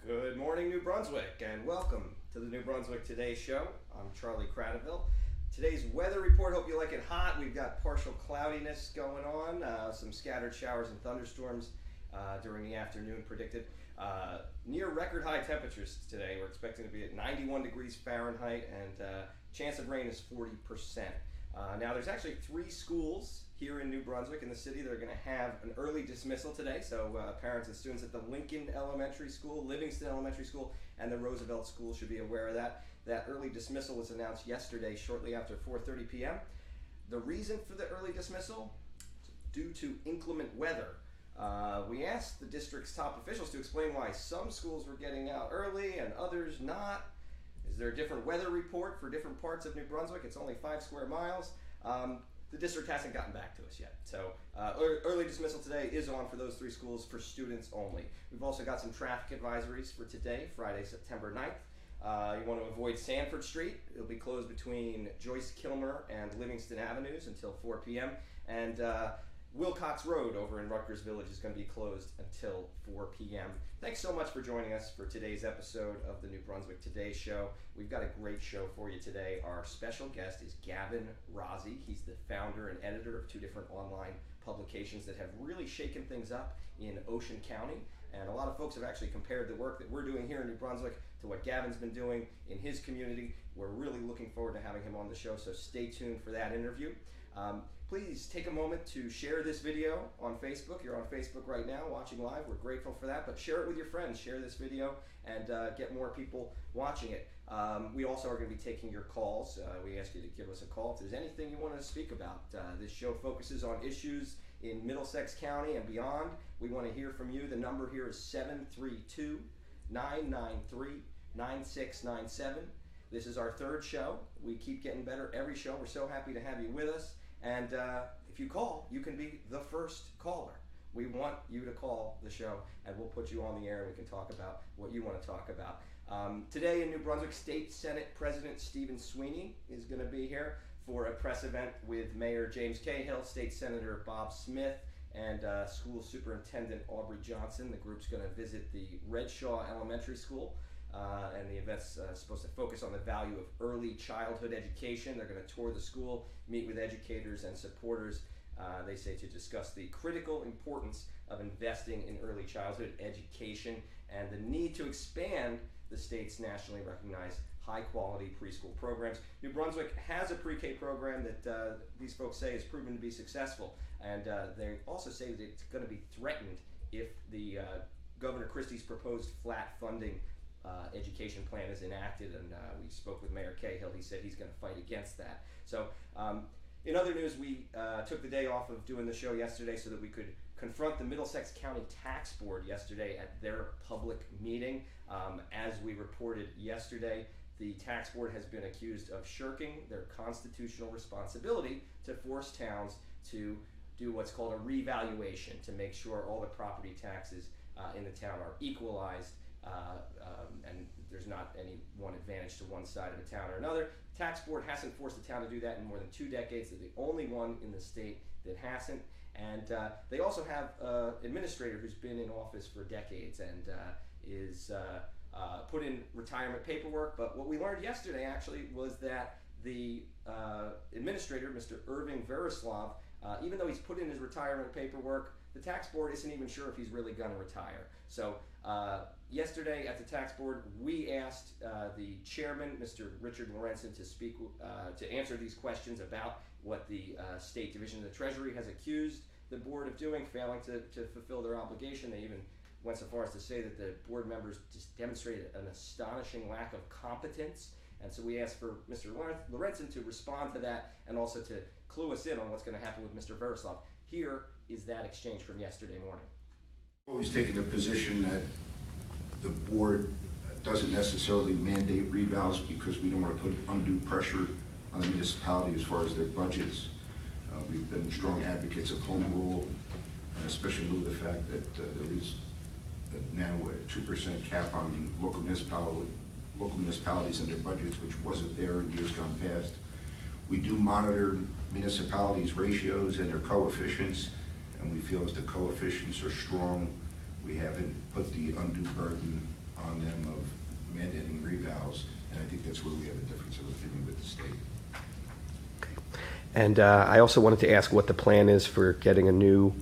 Good morning, New Brunswick, and welcome to the New Brunswick Today Show. I'm Charlie Cradaville. Today's weather report, hope you like it hot. We've got partial cloudiness going on, some scattered showers and thunderstorms during the afternoon predicted. Near record high temperatures today. We're expecting to be at 91 degrees Fahrenheit, and chance of rain is 40%. Now, there's actually 3 schools here in New Brunswick in the city that are going to have an early dismissal today. So parents and students at the Lincoln Elementary School, Livingston Elementary School, and the Roosevelt School should be aware of that. That early dismissal was announced yesterday shortly after 4:30 p.m. The reason for the early dismissal? Due to inclement weather. We asked the district's top officials to explain why some schools were getting out early and others not. Is there a different weather report for different parts of New Brunswick? It's only 5 square miles. The district hasn't gotten back to us yet. So early dismissal today is on for those 3 schools for students only. We've also got some traffic advisories for today, Friday, September 9th. You want to avoid Sanford Street. It'll be closed between Joyce Kilmer and Livingston Avenues until 4 p.m. And Wilcox Road over in Rutgers Village is going to be closed until 4 p.m. Thanks so much for joining us for today's episode of the New Brunswick Today Show. We've got a great show for you today. Our special guest is Gavin Rozzi. He's the founder and editor of 2 different online publications that have really shaken things up in Ocean County. And a lot of folks have actually compared the work that we're doing here in New Brunswick to what Gavin's been doing in his community. We're really looking forward to having him on the show, so stay tuned for that interview. Please take a moment to share this video on Facebook. You're on Facebook right now watching live. We're grateful for that, but share it with your friends. Share this video and get more people watching it. We also are going to be taking your calls. We ask you to give us a call if there's anything you want to speak about. This show focuses on issues in Middlesex County and beyond. We want to hear from you. The number here is 732-993-9697. This is our 3rd show. We keep getting better every show. We're so happy to have you with us. And if you call, you can be the first caller. We want you to call the show, and we'll put you on the air, and we can talk about what you want to talk about. Today in New Brunswick, State Senate President Stephen Sweeney is going to be here for a press event with Mayor James Cahill, State Senator Bob Smith, and School Superintendent Aubrey Johnson. The group's going to visit the Redshaw Elementary School. And the event's supposed to focus on the value of early childhood education. They're going to tour the school, meet with educators and supporters, they say, to discuss the critical importance of investing in early childhood education and the need to expand the state's nationally recognized high-quality preschool programs. New Brunswick has a pre-K program that these folks say has proven to be successful, and they also say that it's going to be threatened if the Governor Christie's proposed flat funding education plan is enacted, and we spoke with Mayor Cahill. He said he's going to fight against that. So in other news, we took the day off of doing the show yesterday so that we could confront the Middlesex County Tax Board yesterday at their public meeting. As we reported yesterday, the tax board has been accused of shirking their constitutional responsibility to force towns to do what's called a revaluation to make sure all the property taxes in the town are equalized. And there's not any one advantage to one side of a town or another. Tax board hasn't forced the town to do that in more than 2 decades. They're the only one in the state that hasn't. And they also have an administrator who's been in office for decades and is put in retirement paperwork. But what we learned yesterday actually was that the administrator, Mr. Irving Verislav, even though he's put in his retirement paperwork, the tax board isn't even sure if he's really going to retire. So yesterday at the tax board, we asked the chairman, Mr. Richard Lorenzen, to speak to answer these questions about what the State Division of the Treasury has accused the board of doing, failing to fulfill their obligation. They even went so far as to say that the board members just demonstrated an astonishing lack of competence. And so we asked for Mr. Lorenzen to respond to that and also to clue us in on what's going to happen with Mr. Verislav. Here is that exchange from yesterday morning. Always taking the position that the board doesn't necessarily mandate revals because we don't want to put undue pressure on the municipality as far as their budgets. We've been strong advocates of home rule, and especially with the fact that there is now a 2% cap on local municipalities and their budgets, which wasn't there in years gone past. We do monitor municipalities' ratios and their coefficients, and we feel as the coefficients are strong, we haven't put the undue burden on them of mandating revals, and I think that's where we have a difference of opinion with the state. And I also wanted to ask what the plan is for getting a new,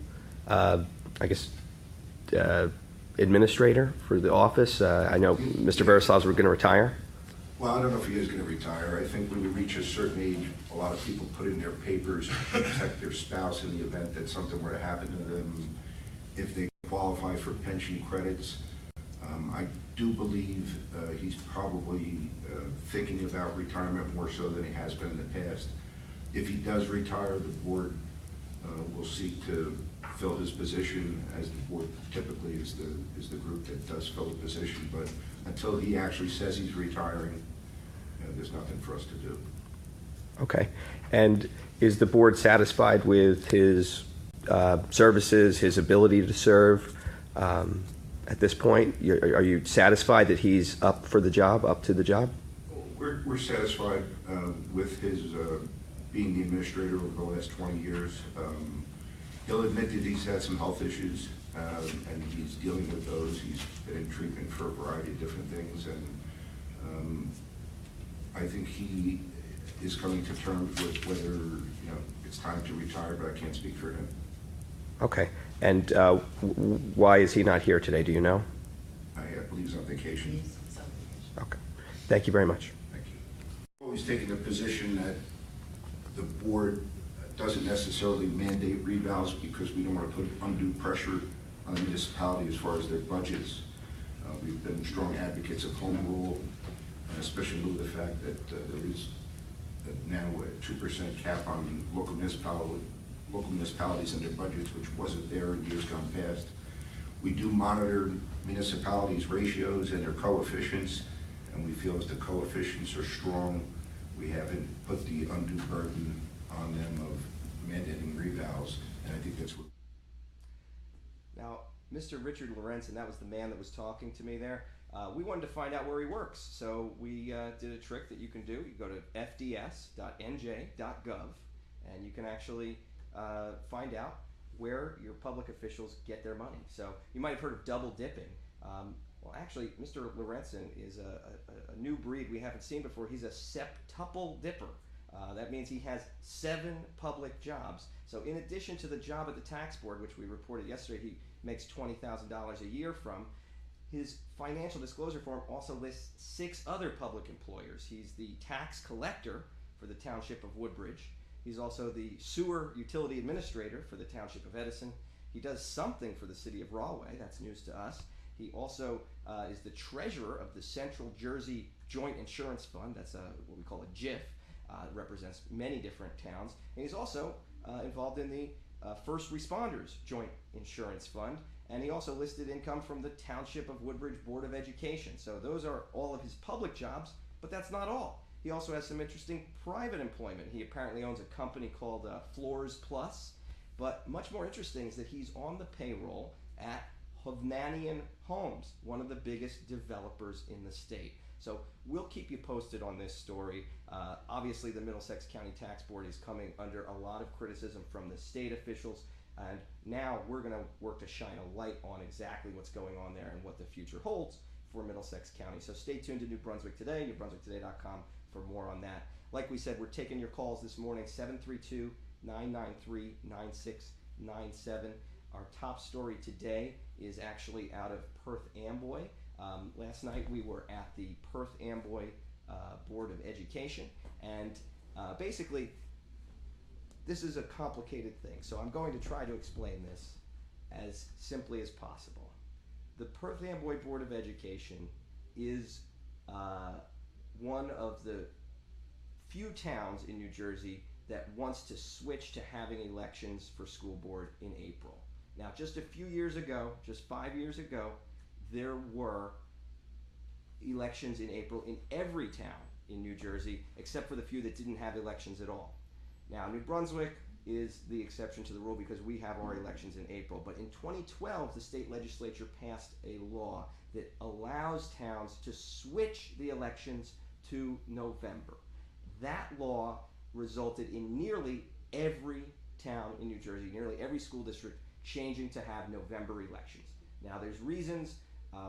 administrator for the office. I know Mr. Verislav's were going to retire. Well, I don't know if he is going to retire. I think when you reach a certain age, a lot of people put in their papers to protect their spouse in the event that something were to happen to them, if they qualify for pension credits. I do believe he's probably thinking about retirement more so than he has been in the past. If he does retire, the board will seek to fill his position, as the board typically is the group that does fill the position. But until he actually says he's retiring, there's nothing for us to do. Okay. And is the board satisfied with his services, his ability to serve at this point? Are you satisfied that he's up to the job? We're satisfied with his being the administrator over the last 20 years. He'll admit that he's had some health issues, and he's dealing with those. He's been in treatment for a variety of different things, and I think he is coming to terms with whether it's time to retire, but I can't speak for him. Okay. And why is he not here today? Do you know? I believe he's on vacation. Okay. Thank you very much. Thank you. Always taking the position that the board doesn't necessarily mandate revals because we don't want to put undue pressure on the municipality as far as their budgets. We've been strong advocates of home rule, especially with the fact that there is now a 2% cap on local municipalities and their budgets, which wasn't there in years gone past. We do monitor municipalities' ratios and their coefficients, and we feel as the coefficients are strong, we haven't put the undue burden on them of mandating revals, and I think that's what. Now, Mr. Richard Lorenzen, that was the man that was talking to me there. We wanted to find out where he works, so we did a trick that you can do. You go to fds.nj.gov, and you can actually find out where your public officials get their money. So you might have heard of double dipping. Well, actually, Mr. Lorenzen is a new breed we haven't seen before. He's a septuple dipper. That means he has 7 public jobs. So in addition to the job at the tax board, which we reported yesterday, he makes $20,000 a year from, his financial disclosure form also lists 6 other public employers. He's the tax collector for the Township of Woodbridge. He's also the sewer utility administrator for the Township of Edison. He does something for the city of Rahway. That's news to us. He also is the treasurer of the Central Jersey Joint Insurance Fund. That's what we call a JIF. It represents many different towns. And he's also involved in the First Responders Joint Insurance Fund. And he also listed income from the Township of Woodbridge Board of Education. So those are all of his public jobs, but that's not all. He also has some interesting private employment. He apparently owns a company called Floors Plus. But much more interesting is that he's on the payroll at Hovnanian Homes, one of the biggest developers in the state. So we'll keep you posted on this story. Obviously, the Middlesex County Tax Board is coming under a lot of criticism from the state officials, and now we're going to work to shine a light on exactly what's going on there and what the future holds for Middlesex County. So stay tuned to New Brunswick Today, newbrunswicktoday.com for more on that. Like we said, we're taking your calls this morning, 732-993-9697. Our top story today is actually out of Perth Amboy. Last night we were at the Perth Amboy Board of Education, and basically this is a complicated thing, so I'm going to try to explain this as simply as possible. The Perth Amboy Board of Education is one of the few towns in New Jersey that wants to switch to having elections for school board in April. Now, just a few years ago, just 5 years ago, there were elections in April in every town in New Jersey, except for the few that didn't have elections at all. Now, New Brunswick is the exception to the rule because we have our elections in April. But in 2012, the state legislature passed a law that allows towns to switch the elections to November. That law resulted in nearly every town in New Jersey, nearly every school district, changing to have November elections. Now, there's reasons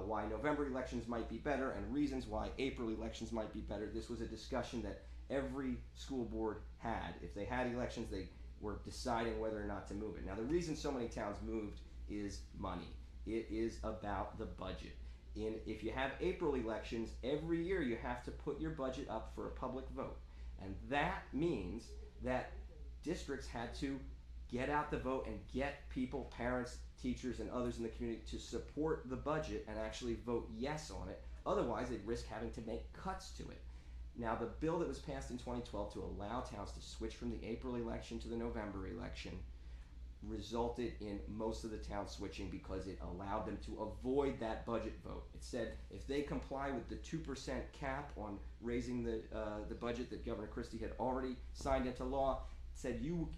why November elections might be better and reasons why April elections might be better. This was a discussion that every school board had. If they had elections, they were deciding whether or not to move it. Now, the reason so many towns moved is money. It is about the budget. If you have April elections, every year you have to put your budget up for a public vote. And that means that districts had to get out the vote and get people, parents, teachers, and others in the community to support the budget and actually vote yes on it. Otherwise, they'd risk having to make cuts to it. Now, the bill that was passed in 2012 to allow towns to switch from the April election to the November election resulted in most of the towns switching because it allowed them to avoid that budget vote. It said if they comply with the 2% cap on raising the budget that Governor Christie had already signed into law, it said you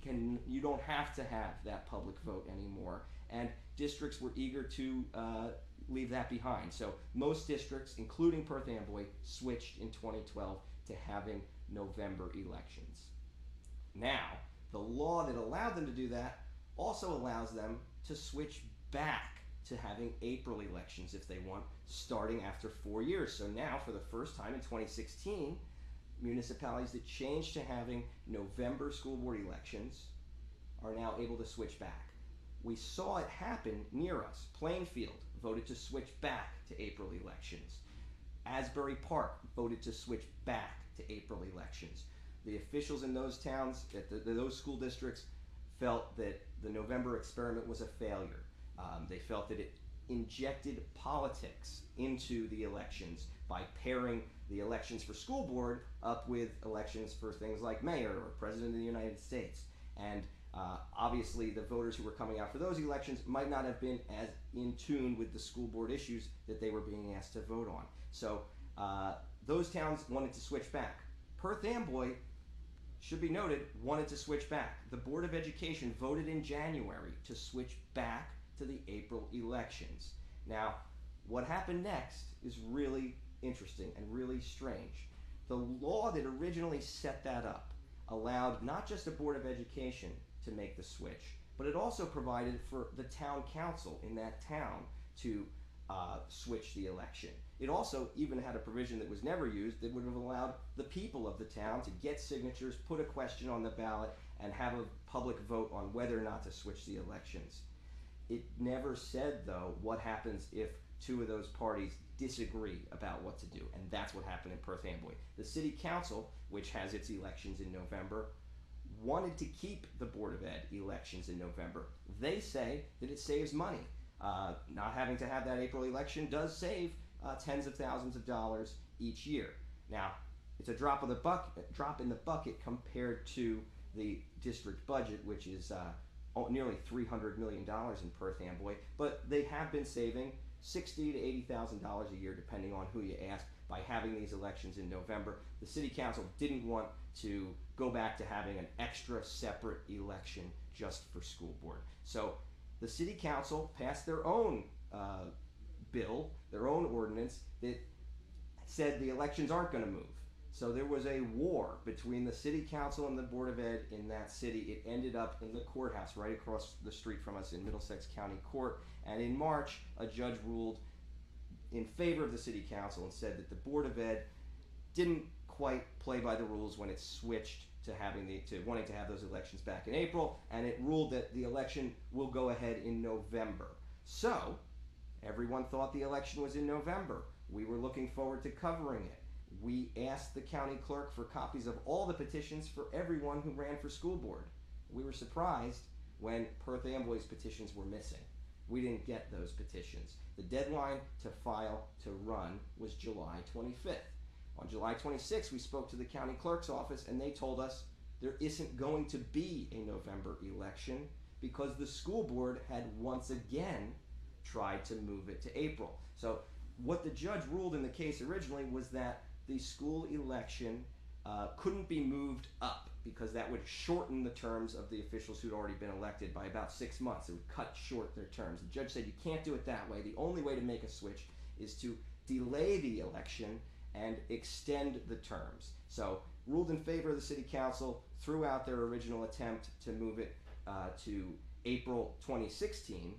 don't have to have that public vote anymore. And districts were eager to leave that behind. So most districts, including Perth Amboy, switched in 2012 to having November elections. Now, the law that allowed them to do that also allows them to switch back to having April elections if they want, starting after 4 years. So now, for the first time in 2016, municipalities that changed to having November school board elections are now able to switch back. We saw it happen near us. Plainfield voted to switch back to April elections. Asbury Park voted to switch back to April elections. The officials in those towns, those school districts, felt that the November experiment was a failure. They felt that it injected politics into the elections by pairing the elections for school board up with elections for things like mayor or president of the United States. And obviously the voters who were coming out for those elections might not have been as in tune with the school board issues that they were being asked to vote on. So those towns wanted to switch back. Perth Amboy, should be noted, wanted to switch back. The Board of Education voted in January to switch back to the April elections. Now, what happened next is really interesting and really strange. The law that originally set that up allowed not just the Board of Education to make the switch, but it also provided for the town council in that town to switch the election. It also even had a provision that was never used that would have allowed the people of the town to get signatures, put a question on the ballot, and have a public vote on whether or not to switch the elections. It never said, though, what happens if two of those parties disagree about what to do, and that's what happened in Perth Amboy. The city council, which has its elections in November, wanted to keep the Board of Ed elections in November. They say that it saves money. Not having to have that April election does save tens of thousands of dollars each year. Now, it's a drop in the bucket compared to the district budget, which is nearly $300 million in Perth Amboy, but they have been saving $60,000 to $80,000 a year, depending on who you ask, by having these elections in November. The city council didn't want to go back to having an extra separate election just for school board. So the city council passed their own bill, their own ordinance that said the elections aren't going to move. So there was a war between the city council and the Board of Ed in that city. It ended up in the courthouse right across the street from us in Middlesex County Court. And in March, a judge ruled in favor of the city council and said that the Board of Ed didn't quite play by the rules when it switched to wanting to have those elections back in April, and it ruled that the election will go ahead in November. So everyone thought the election was in November. We were looking forward to covering it. We asked the county clerk for copies of all the petitions for everyone who ran for school board. We were surprised when Perth Amboy's petitions were missing. We didn't get those petitions. The deadline to file to run was July 25th. On July 26th, we spoke to the county clerk's office, and they told us there isn't going to be a November election because the school board had once again tried to move it to April. So what the judge ruled in the case originally was that the school election couldn't be moved up because that would shorten the terms of the officials who'd already been elected by about 6 months. It would cut short their terms. The judge said you can't do it that way. The only way to make a switch is to delay the election and extend the terms. So ruled in favor of the city council, threw out their original attempt to move it to April 2016.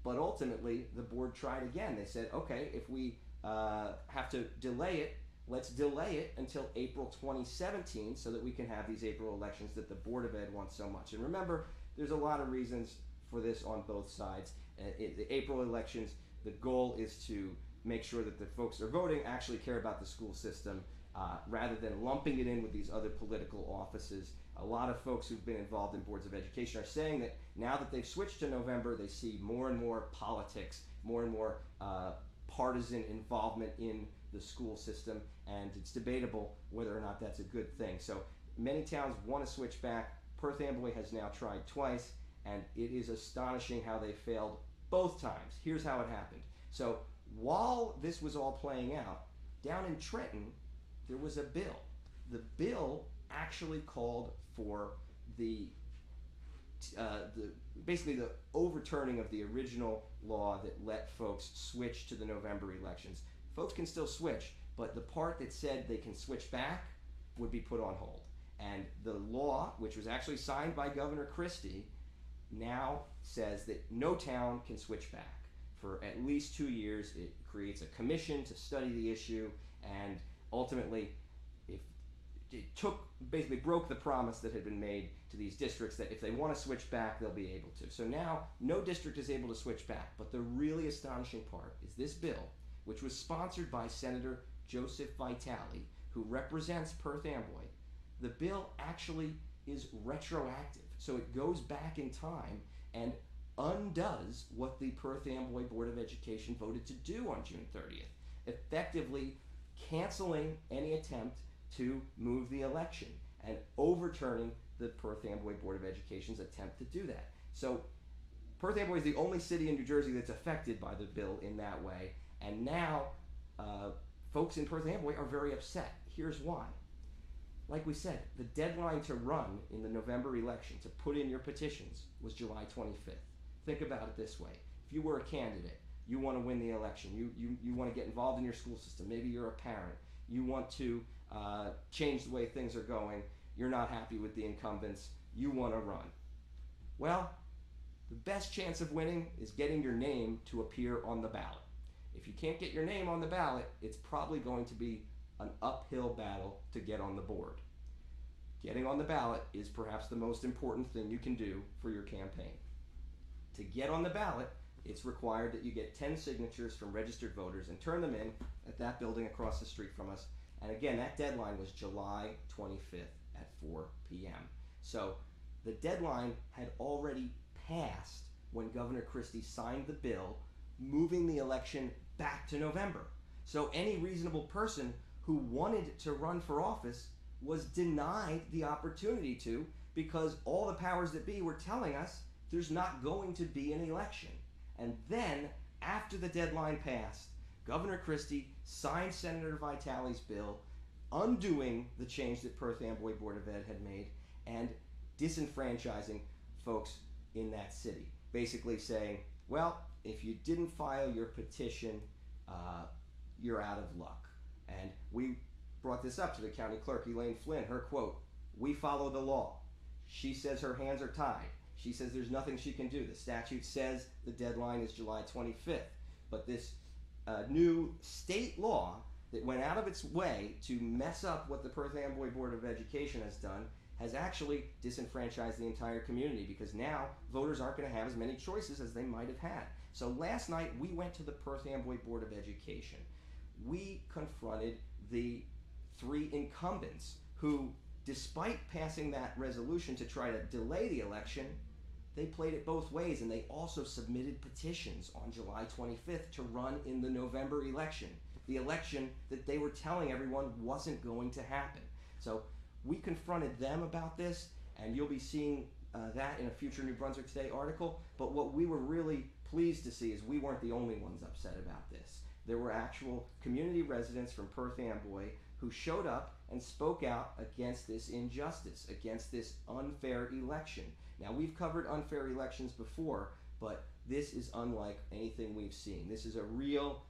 But ultimately, the board tried again. They said, okay, if we have to delay it, let's delay it until April 2017 so that we can have these April elections that the Board of Ed wants so much. And remember, there's a lot of reasons for this on both sides. The April elections, the goal is to make sure that the folks that are voting actually care about the school system rather than lumping it in with these other political offices. A lot of folks who've been involved in boards of education are saying that now that they've switched to November, they see more and more politics, more and more partisan involvement in the school system, and it's debatable whether or not that's a good thing. So many towns want to switch back. Perth Amboy has now tried twice, and it is astonishing how they failed both times. Here's how it happened. So while this was all playing out, down in Trenton, there was a bill. The bill actually called for basically the overturning of the original law that let folks switch to the November elections. Folks can still switch, but the part that said they can switch back would be put on hold. And the law, which was actually signed by Governor Christie, now says that no town can switch back for at least 2 years. It creates a commission to study the issue, and ultimately, if it basically broke the promise that had been made to these districts that if they want to switch back, they'll be able to. So now, no district is able to switch back. But the really astonishing part is this bill, which was sponsored by Senator Joseph Vitale, who represents Perth Amboy. The bill actually is retroactive. So it goes back in time and undoes what the Perth Amboy Board of Education voted to do on June 30th, effectively canceling any attempt to move the election and overturning the Perth Amboy Board of Education's attempt to do that. So Perth Amboy is the only city in New Jersey that's affected by the bill in that way, and now folks in Perth Amboy are very upset. Here's why. Like we said, the deadline to run in the November election, to put in your petitions, was July 25th. Think about it this way. If you were a candidate, you want to win the election, you want to get involved in your school system, maybe you're a parent, you want to change the way things are going, you're not happy with the incumbents, you want to run. Well, the best chance of winning is getting your name to appear on the ballot. If you can't get your name on the ballot, it's probably going to be an uphill battle to get on the board. Getting on the ballot is perhaps the most important thing you can do for your campaign. To get on the ballot, it's required that you get 10 signatures from registered voters and turn them in at that building across the street from us. And again, that deadline was July 25th at 4 p.m. So the deadline had already passed when Governor Christie signed the bill moving the election back to November. So any reasonable person who wanted to run for office was denied the opportunity to, because all the powers that be were telling us there's not going to be an election. And then, after the deadline passed, Governor Christie signed Senator Vitale's bill, undoing the change that Perth Amboy Board of Ed had made, and disenfranchising folks in that city. Basically saying, well, if you didn't file your petition, you're out of luck. And we brought this up to the county clerk, Elaine Flynn. Her quote, "We follow the law. She says her hands are tied. She says there's nothing she can do. The statute says the deadline is July 25th. But this new state law that went out of its way to mess up what the Perth Amboy Board of Education has done has actually disenfranchised the entire community, because now voters aren't going to have as many choices as they might have had. So last night we went to the Perth Amboy Board of Education. We confronted the 3 incumbents who, despite passing that resolution to try to delay the election, they played it both ways, and they also submitted petitions on July 25th to run in the November election, the election that they were telling everyone wasn't going to happen. So we confronted them about this, and you'll be seeing that in a future New Brunswick Today article. But what we were really pleased to see is we weren't the only ones upset about this. There were actual community residents from Perth Amboy who showed up and spoke out against this injustice, against this unfair election. Now, we've covered unfair elections before, but this is unlike anything we've seen. This is a real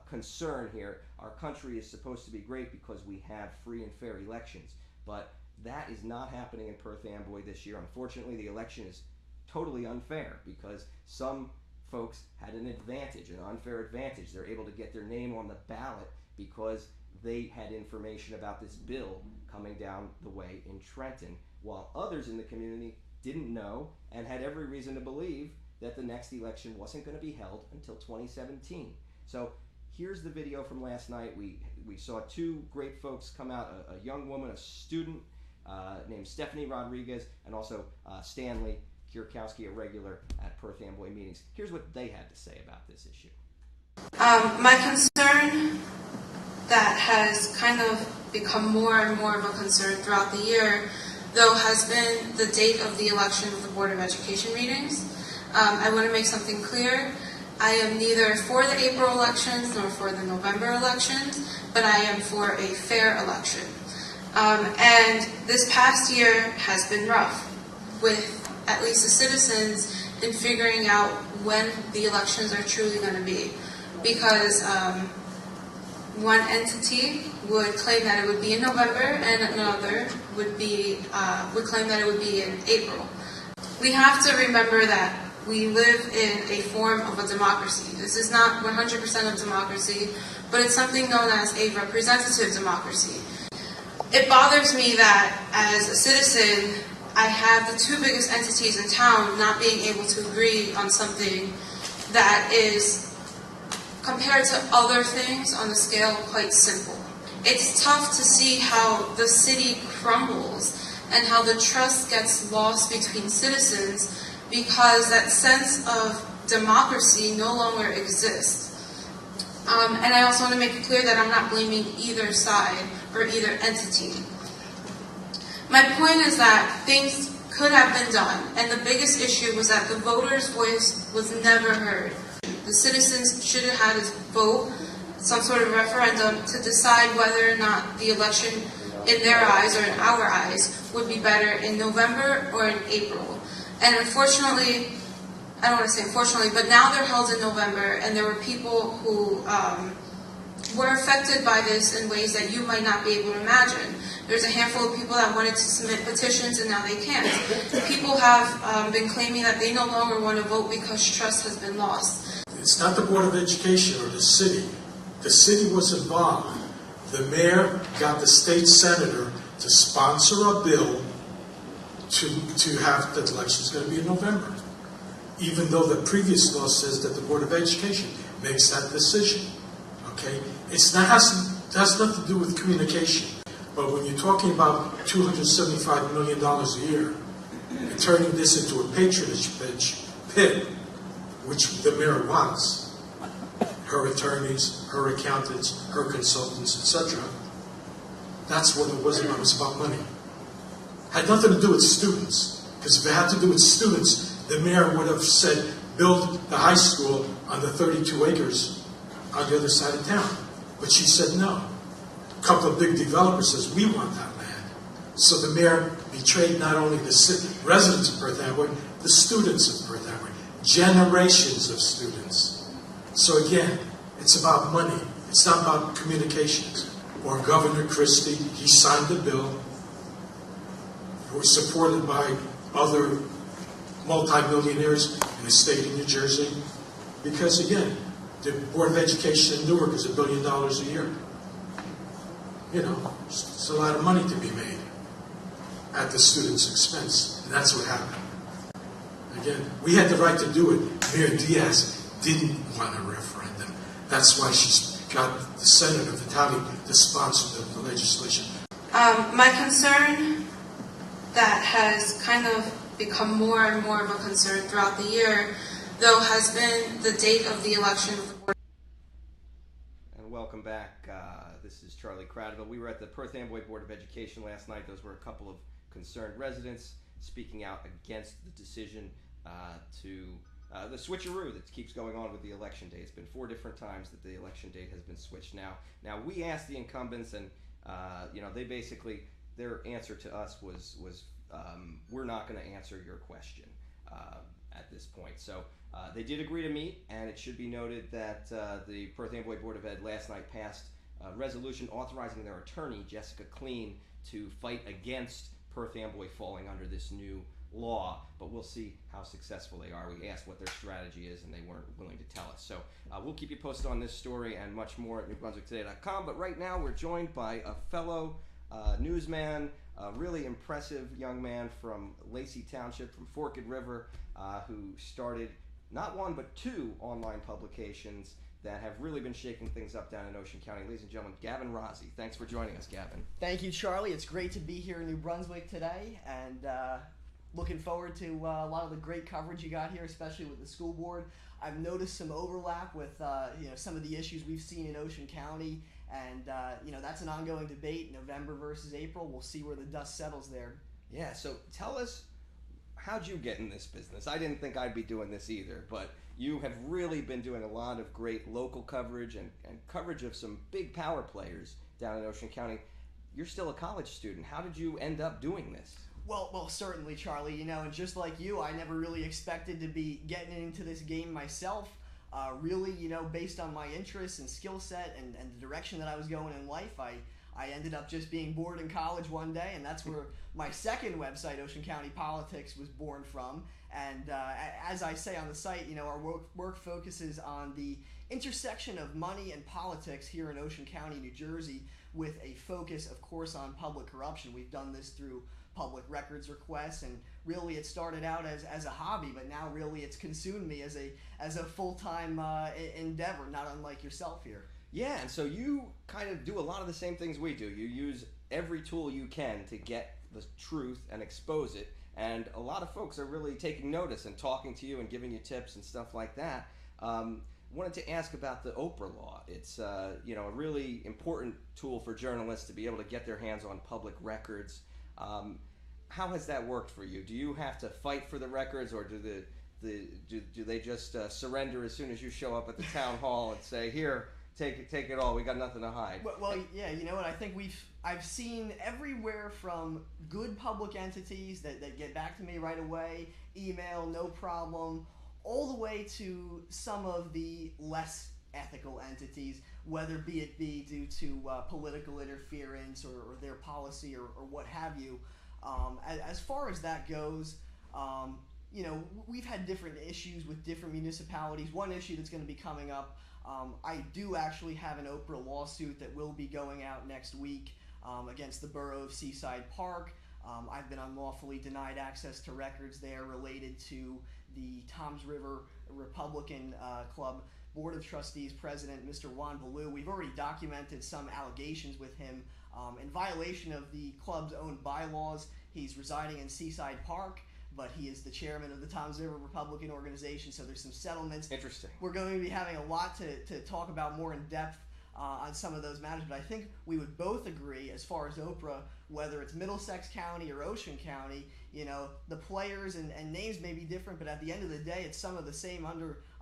concern here. Our country is supposed to be great because we have free and fair elections, but that is not happening in Perth Amboy this year. Unfortunately, the election is totally unfair because some folks had an advantage, an unfair advantage. They're able to get their name on the ballot because they had information about this bill coming down the way in Trenton, while others in the community didn't know and had every reason to believe that the next election wasn't going to be held until 2017. So here's the video from last night. We saw two great folks come out, a young woman, a student named Stephanie Rodriguez, and also Stanley Kierkowski, a regular at Perth Amboy meetings. Here's what they had to say about this issue. My concern that has kind of become more and more of a concern throughout the year, though, has been the date of the election of the Board of Education meetings. I want to make something clear. I am neither for the April elections nor for the November elections, but I am for a fair election. And this past year has been rough, with at least the citizens in figuring out when the elections are truly going to be. Because one entity would claim that it would be in November, and another would claim that it would be in April. We have to remember that we live in a form of a democracy. This is not 100% of democracy, but it's something known as a representative democracy. It bothers me that as a citizen, I have the two biggest entities in town not being able to agree on something that is, compared to other things on the scale, quite simple. It's tough to see how the city crumbles and how the trust gets lost between citizens because that sense of democracy no longer exists. And I also want to make it clear that I'm not blaming either side or either entity. My point is that things could have been done, and the biggest issue was that the voters' voice was never heard. The citizens should have had a vote, some sort of referendum, to decide whether or not the election, in their eyes or in our eyes, would be better in November or in April. And unfortunately, I don't want to say unfortunately, but now they're held in November, and there were people who were affected by this in ways that you might not be able to imagine. There's a handful of people that wanted to submit petitions and now they can't. People have been claiming that they no longer want to vote because trust has been lost. It's not the Board of Education or the city. The city was involved. The mayor got the state senator to sponsor a bill to have the election's going to be in November, even though the previous law says that the Board of Education makes that decision. Okay, has nothing to do with communication. But when you're talking about $275 million a year and turning this into a patronage pit, which the mayor wants, her attorneys, her accountants, her consultants, etc., that's what it was about. It was about money. Had nothing to do with students, because if it had to do with students, the mayor would have said, build the high school on the 32 acres on the other side of town. But she said no. A couple of big developers says, we want that land. So the mayor betrayed not only the residents of Perth Amboy, the students of Perth Amboy, generations of students. So again, it's about money. It's not about communications. Or Governor Christie, he signed the bill. It was supported by other multimillionaires in the state of New Jersey. Because again, the Board of Education in Newark is $1 billion a year. You know, it's a lot of money to be made at the student's expense. And that's what happened. Again, we had the right to do it. Mayor Diaz didn't want a referendum. That's why she's got the Senator Vitale to sponsor the legislation. My concern that has kind of become more and more of a concern throughout the year, though, has been the date of the election of the Board. And welcome back. This is Charlie Cradville. We were at the Perth Amboy Board of Education last night. Those were a couple of concerned residents speaking out against the decision the switcheroo that keeps going on with the election date. It's been 4 different times that the election date has been switched now. Now, we asked the incumbents, and they basically, their answer to us was we're not going to answer your question at this point. So they did agree to meet, and it should be noted that the Perth Amboy Board of Ed last night passed a resolution authorizing their attorney, Jessica Kleen, to fight against Perth Amboy falling under this new law, but we'll see how successful they are. We asked what their strategy is, and they weren't willing to tell us. So we'll keep you posted on this story and much more at NewBrunswickToday.com. But right now, we're joined by a fellow newsman, a really impressive young man from Lacey Township, from Forked River, who started not one but two online publications that have really been shaking things up down in Ocean County. Ladies and gentlemen, Gavin Rossi. Thanks for joining us, Gavin. Thank you, Charlie. It's great to be here in New Brunswick today, and looking forward to a lot of the great coverage you got here, especially with the school board. I've noticed some overlap with some of the issues we've seen in Ocean County, and that's an ongoing debate, November versus April. We'll see where the dust settles there. Yeah, so tell us, how'd you get in this business? I didn't think I'd be doing this either, but you have really been doing a lot of great local coverage and coverage of some big power players down in Ocean County. You're still a college student. How did you end up doing this? Well, certainly, Charlie. And just like you, I never really expected to be getting into this game myself. Really, based on my interests and skill set and the direction that I was going in life, I ended up just being bored in college one day, and that's where my second website, Ocean County Politics, was born from. And as I say on the site, our work focuses on the intersection of money and politics here in Ocean County, New Jersey, with a focus, of course, on public corruption. We've done this through public records requests, and really it started out as a hobby, but now really it's consumed me as a full-time endeavor, not unlike yourself here. Yeah, and so you kind of do a lot of the same things we do. You use every tool you can to get the truth and expose it, and a lot of folks are really taking notice and talking to you and giving you tips and stuff like that. Wanted to ask about the Oprah law. It's a really important tool for journalists to be able to get their hands on public records. How has that worked for you? Do you have to fight for the records, or do they just surrender as soon as you show up at the town hall and say, "Here, take it all. We got nothing to hide"? Well, yeah. You know what? I think I've seen everywhere from good public entities that get back to me right away, email, no problem, all the way to some of the less ethical entities, whether it be due to political interference or their policy or what have you. As far as that goes, we've had different issues with different municipalities. One issue that's going to be coming up, I do actually have an Oprah lawsuit that will be going out next week against the borough of Seaside Park. I've been unlawfully denied access to records there related to the Toms River Republican Club Board of Trustees President, Mr. Juan Ballou. We've already documented some allegations with him in violation of the club's own bylaws. He's residing in Seaside Park, but he is the chairman of the Toms River Republican Organization, so there's some settlements. Interesting. We're going to be having a lot to talk about more in depth on some of those matters, but I think we would both agree, as far as Oprah, whether it's Middlesex County or Ocean County, the players and names may be different, but at the end of the day, it's some of the same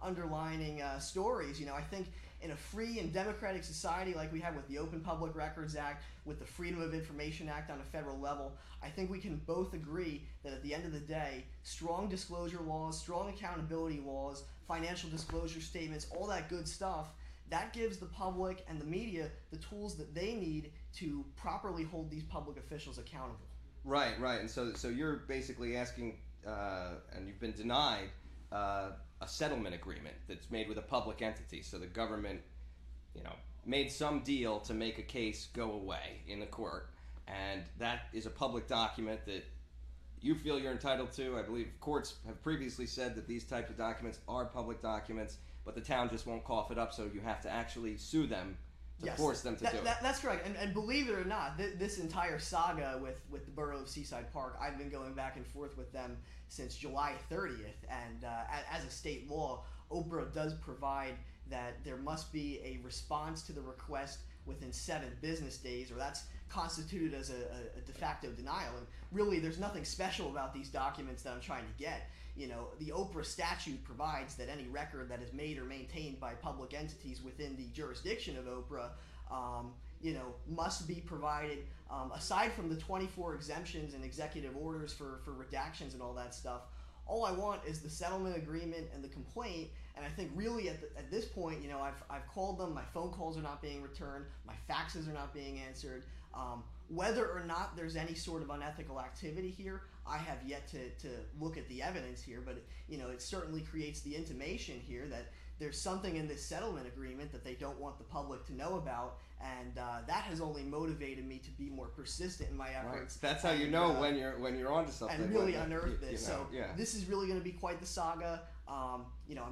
underlining stories. I think in a free and democratic society like we have with the Open Public Records Act, with the Freedom of Information Act on a federal level, I think we can both agree that at the end of the day, strong disclosure laws, strong accountability laws, financial disclosure statements, all that good stuff, that gives the public and the media the tools that they need to properly hold these public officials accountable. Right. And so you're basically asking, and you've been denied a settlement agreement that's made with a public entity. So the government, made some deal to make a case go away in the court, and that is a public document that you feel you're entitled to. I believe courts have previously said that these types of documents are public documents, but the town just won't cough it up, so you have to actually sue them to force them to do it. That's correct. And believe it or not, this entire saga with the borough of Seaside Park, I've been going back and forth with them since July 30th. And as a state law, Oprah does provide that there must be a response to the request within 7 business days, or that's constituted as a de facto denial. And really, there's nothing special about these documents that I'm trying to get. The Oprah statute provides that any record that is made or maintained by public entities within the jurisdiction of Oprah, must be provided, aside from the 24 exemptions and executive orders for redactions and all that stuff. All I want is the settlement agreement and the complaint, and I think really at this point, I've called them, my phone calls are not being returned, my faxes are not being answered. Whether or not there's any sort of unethical activity here, I have yet to look at the evidence here, but it certainly creates the intimation here that there's something in this settlement agreement that they don't want the public to know about, and that has only motivated me to be more persistent in my efforts. Right. That's how you know when you're onto something. And really unearth this. Yeah. This is really going to be quite the saga. I'm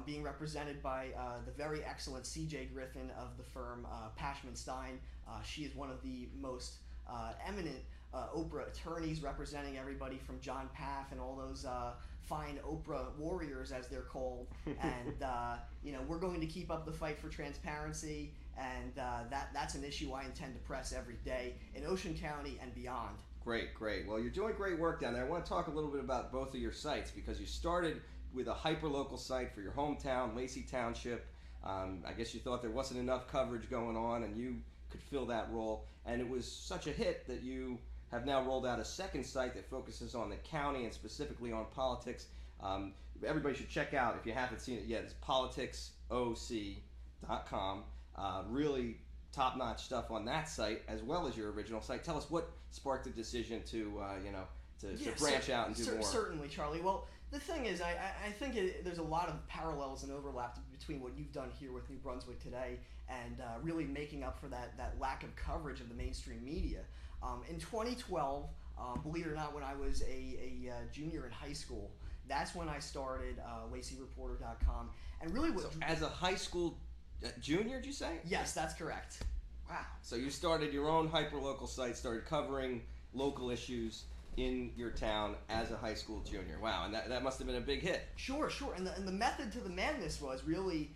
being represented by the very excellent C.J. Griffin of the firm Pashman Stein. She is one of the most eminent Oprah attorneys, representing everybody from John Paff and all those fine Oprah warriors, as they're called. And we're going to keep up the fight for transparency, and that's an issue I intend to press every day in Ocean County and beyond. Great. Well, you're doing great work down there. I want to talk a little bit about both of your sites, because you started with a hyper-local site for your hometown, Lacey Township. I guess you thought there wasn't enough coverage going on, and you could fill that role. And it was such a hit that you have now rolled out a second site that focuses on the county and specifically on politics. Everybody should check out, if you haven't seen it yet, it's politicsoc.com. Really top-notch stuff on that site, as well as your original site. Tell us what sparked the decision to branch out and do more. Certainly, Charlie. Well, the thing is, I think there's a lot of parallels and overlap between what you've done here with New Brunswick Today and really making up for that lack of coverage of the mainstream media. In 2012, believe it or not, when I was a junior in high school, that's when I started LaceyReporter.com. And really, as a high school junior, did you say? Yes, that's correct. Wow. So you started your own hyper-local site, started covering local issues in your town as a high school junior. Wow, and that must have been a big hit. Sure. And the method to the madness was really,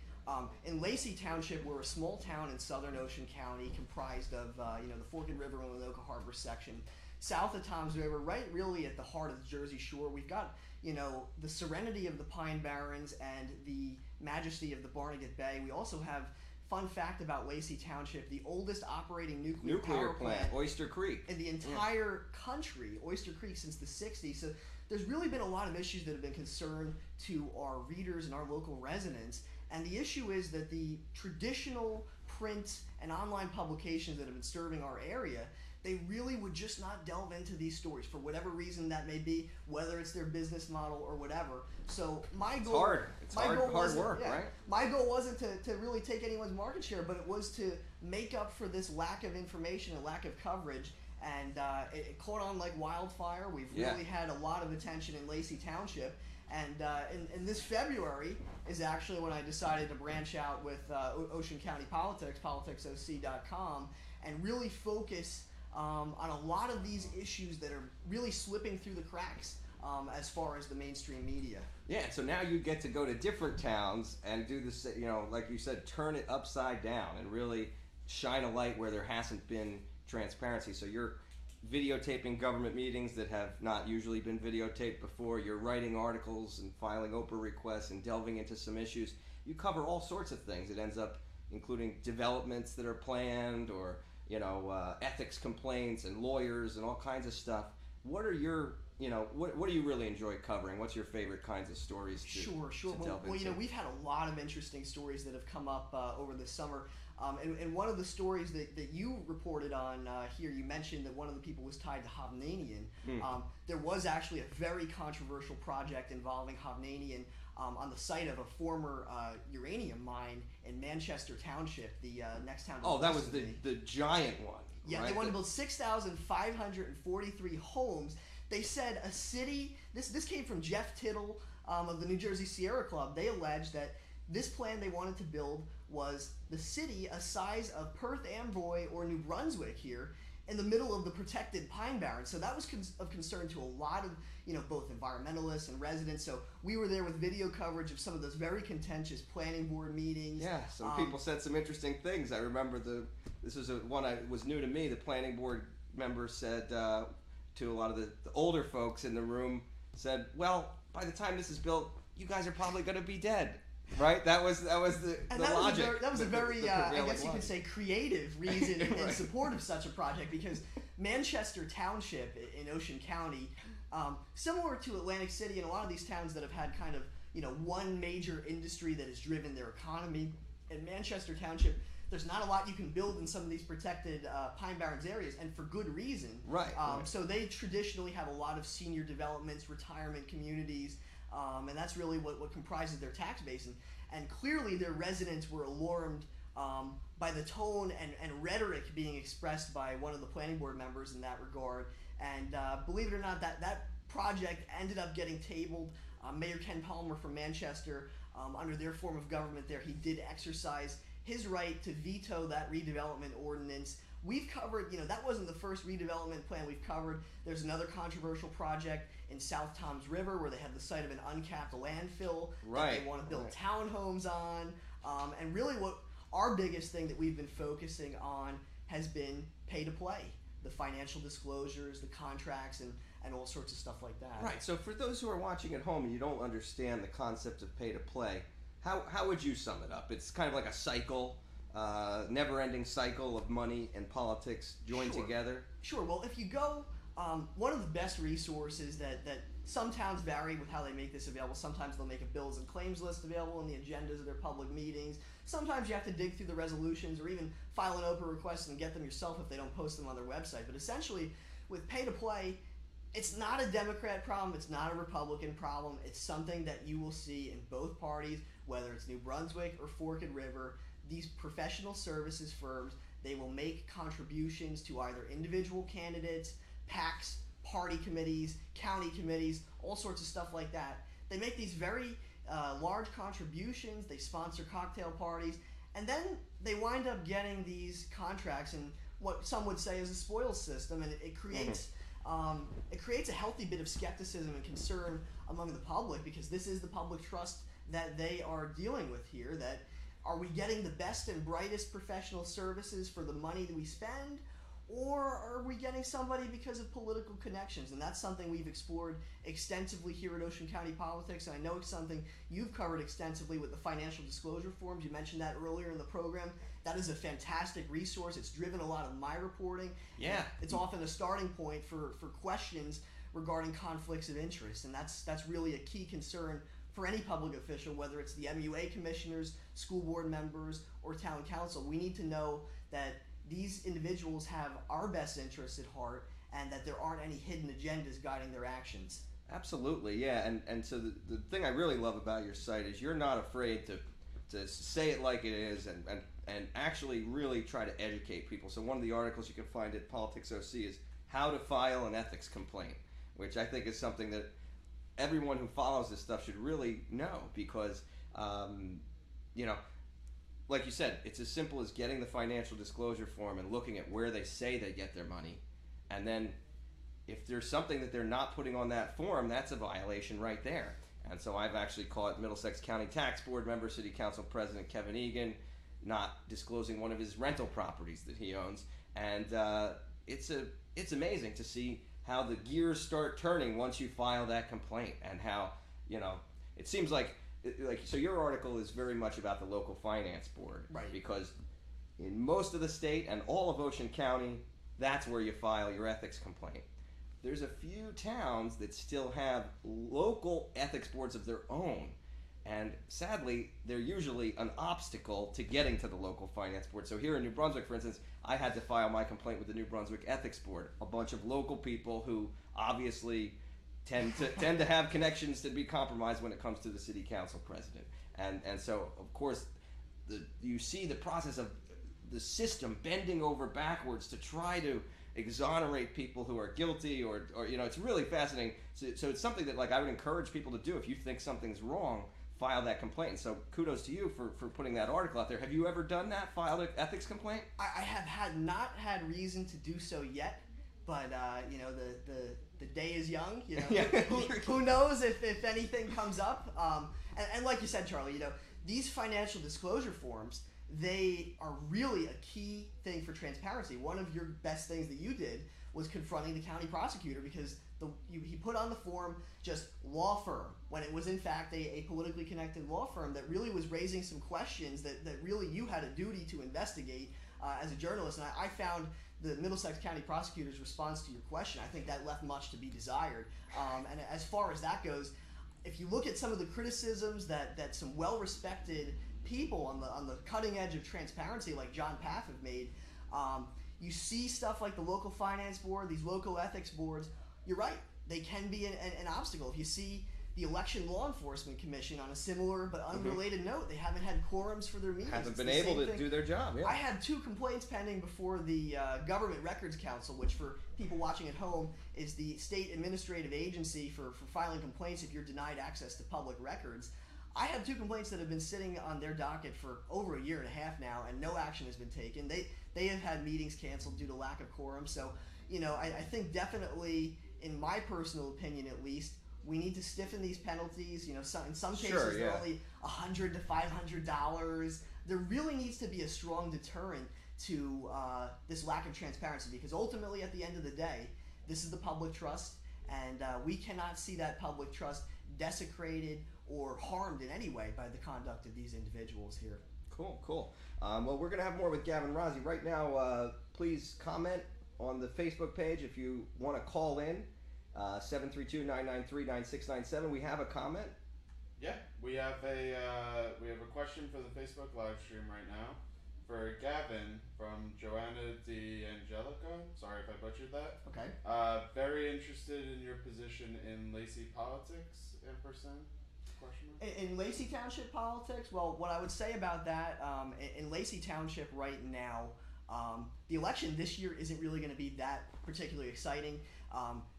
in Lacey Township, we're a small town in southern Ocean County, comprised of the Forked River and Winoka Harbor section, south of Toms River, right really at the heart of the Jersey Shore. We've got the serenity of the Pine Barrens and the majesty of the Barnegat Bay. We also have, fun fact about Lacey Township, the oldest operating nuclear power plant, Oyster Creek, in the entire country, Oyster Creek, since the 60s. So there's really been a lot of issues that have been concerned to our readers and our local residents. And the issue is that the traditional print and online publications that have been serving our area, they really would just not delve into these stories for whatever reason that may be, whether it's their business model or whatever. So my goal, it's hard work, right? My goal wasn't to really take anyone's market share, but it was to make up for this lack of information and lack of coverage. And it caught on like wildfire. We've really had a lot of attention in Lacey Township. And in this February is actually when I decided to branch out with Ocean County Politics, politicsoc.com, and really focus on a lot of these issues that are really slipping through the cracks as far as the mainstream media. Yeah, so now you get to go to different towns and do this, like you said, turn it upside down and really shine a light where there hasn't been transparency. So you're videotaping government meetings that have not usually been videotaped before. You're writing articles and filing Oprah requests and delving into some issues. You cover all sorts of things. It ends up including developments that are planned, or ethics complaints and lawyers and all kinds of stuff. What are your, what do you really enjoy covering? What's your favorite kinds of stories to Sure. to delve into? We've had a lot of interesting stories that have come up over the summer. And one of the stories that you reported on here, you mentioned that one of the people was tied to Hovnanian. There was actually a very controversial project involving Hovnanian on the site of a former uranium mine in Manchester Township, the next town. Oh, that was the giant one. Yeah, right? They wanted to build 6,543 homes. They said a city, this came from Jeff Tittle of the New Jersey Sierra Club. They alleged that this plan they wanted to build was the city a size of Perth Amboy or New Brunswick here in the middle of the protected Pine Barrens. So that was of concern to a lot of both environmentalists and residents. So we were there with video coverage of some of those very contentious planning board meetings. Yeah, some people said some interesting things. I remember this was one that was new to me. The planning board member said to a lot of the older folks in the room, said, "Well, by the time this is built, you guys are probably going to be dead." Right, that was the logic. That was a very I guess you logic. could say creative reason in Right. support of such a project, because Manchester Township in Ocean County, similar to Atlantic City and a lot of these towns that have had kind of one major industry that has driven their economy, in Manchester Township there's not a lot you can build in some of these protected Pine Barrens areas, and for good reason. Right. So they traditionally have a lot of senior developments, retirement communities, and that's really what comprises their tax base. And clearly their residents were alarmed by the tone and rhetoric being expressed by one of the planning board members in that regard. And believe it or not, that project ended up getting tabled. Mayor Ken Palmer from Manchester, under their form of government there, he did exercise his right to veto that redevelopment ordinance. We've covered, that wasn't the first redevelopment plan we've covered. There's another controversial project in South Toms River where they have the site of an uncapped landfill that they want to build townhomes on. And really what our biggest thing that we've been focusing on has been pay to play, the financial disclosures, the contracts, and all sorts of stuff like that. Right. So for those who are watching at home and you don't understand the concept of pay to play, how would you sum it up? It's kind of like a cycle, never-ending cycle of money and politics joined together. Sure. Well, if you go, one of the best resources that some towns vary with how they make this available. Sometimes they'll make a bills and claims list available in the agendas of their public meetings. Sometimes you have to dig through the resolutions or even file an open request and get them yourself if they don't post them on their website. But essentially, with pay to play, it's not a Democrat problem, it's not a Republican problem, it's something that you will see in both parties, whether it's New Brunswick or Forked River. These professional services firms, they will make contributions to either individual candidates, PACs, party committees, county committees, all sorts of stuff like that. They make these very large contributions, they sponsor cocktail parties, and then they wind up getting these contracts in what some would say is a spoils system, and it creates it creates a healthy bit of skepticism and concern among the public, because this is the public trust that they are dealing with here. That are we getting the best and brightest professional services for the money that we spend, or are we getting somebody because of political connections? And that's something we've explored extensively here at Ocean County Politics, and I know it's something you've covered extensively with the financial disclosure forms. You mentioned that earlier in the program. That is a fantastic resource. It's driven a lot of my reporting. Yeah. It's often a starting point for questions regarding conflicts of interest, and that's really a key concern for any public official, whether it's the MUA commissioners, school board members, or town council. We need to know that these individuals have our best interests at heart and that there aren't any hidden agendas guiding their actions. Absolutely, yeah. And so the thing I really love about your site is you're not afraid to say it like it is and actually really try to educate people. So one of the articles you can find at Politics OC is how to file an ethics complaint, which I think is something that everyone who follows this stuff should really know, because like you said, it's as simple as getting the financial disclosure form and looking at where they say they get their money, and then if there's something that they're not putting on that form, that's a violation right there. And so I've actually caught Middlesex County Tax Board member, City Council President Kevin Egan not disclosing one of his rental properties that he owns, and it's amazing to see how the gears start turning once you file that complaint, and how it seems like so your article is very much about the local finance board, right? Because in most of the state and all of Ocean County, that's where you file your ethics complaint. There's a few towns that still have local ethics boards of their own, and sadly, they're usually an obstacle to getting to the local finance board. So here in New Brunswick, for instance, I had to file my complaint with the New Brunswick Ethics Board. A bunch of local people who obviously tend to have connections to be compromised when it comes to the city council president. And so, of course, you see the process of the system bending over backwards to try to exonerate people who are guilty, or it's really fascinating. So it's something that I would encourage people to do. If you think something's wrong, file that complaint. So kudos to you for putting that article out there. Have you ever done that, filed an ethics complaint? I have not had reason to do so yet, but the day is young. Who knows if anything comes up. And like you said, Charlie, these financial disclosure forms, they are really a key thing for transparency. One of your best things that you did was confronting the county prosecutor, because he put on the form just law firm, when it was in fact a politically connected law firm that really was raising some questions that really you had a duty to investigate as a journalist. And I found the Middlesex County prosecutor's response to your question, I think that left much to be desired. And as far as that goes, if you look at some of the criticisms that some well-respected people on the cutting edge of transparency, like John Paff have made. You see stuff like the local finance board, these local ethics boards. You're right; they can be an obstacle. If you see the Election Law Enforcement Commission on a similar but unrelated note, they haven't had quorums for their meetings. Haven't been able to do their job. Yeah. I had 2 complaints pending before the Government Records Council, which for people watching at home is the state administrative agency for filing complaints if you're denied access to public records. I have 2 complaints that have been sitting on their docket for over a year and a half now, and no action has been taken. They have had meetings canceled due to lack of quorum. So, I think definitely, in my personal opinion at least, we need to stiffen these penalties. In some cases they're only $100 to $500. There really needs to be a strong deterrent to this lack of transparency, because ultimately, at the end of the day, this is the public trust, and we cannot see that public trust desecrated or harmed in any way by the conduct of these individuals here. Cool. Well, we're going to have more with Gavin Rossi. Right now, please comment on the Facebook page if you want to call in. 732-993-9697. We have a comment. Yeah, we have a question for the Facebook live stream right now for Gavin from Joanna D'Angelico. Sorry if I butchered that. Okay. Very interested in your position in Lacey politics, ampersand? Question mark? In Lacey Township politics, well, what I would say about that, in Lacey Township right now, the election this year isn't really going to be that particularly exciting.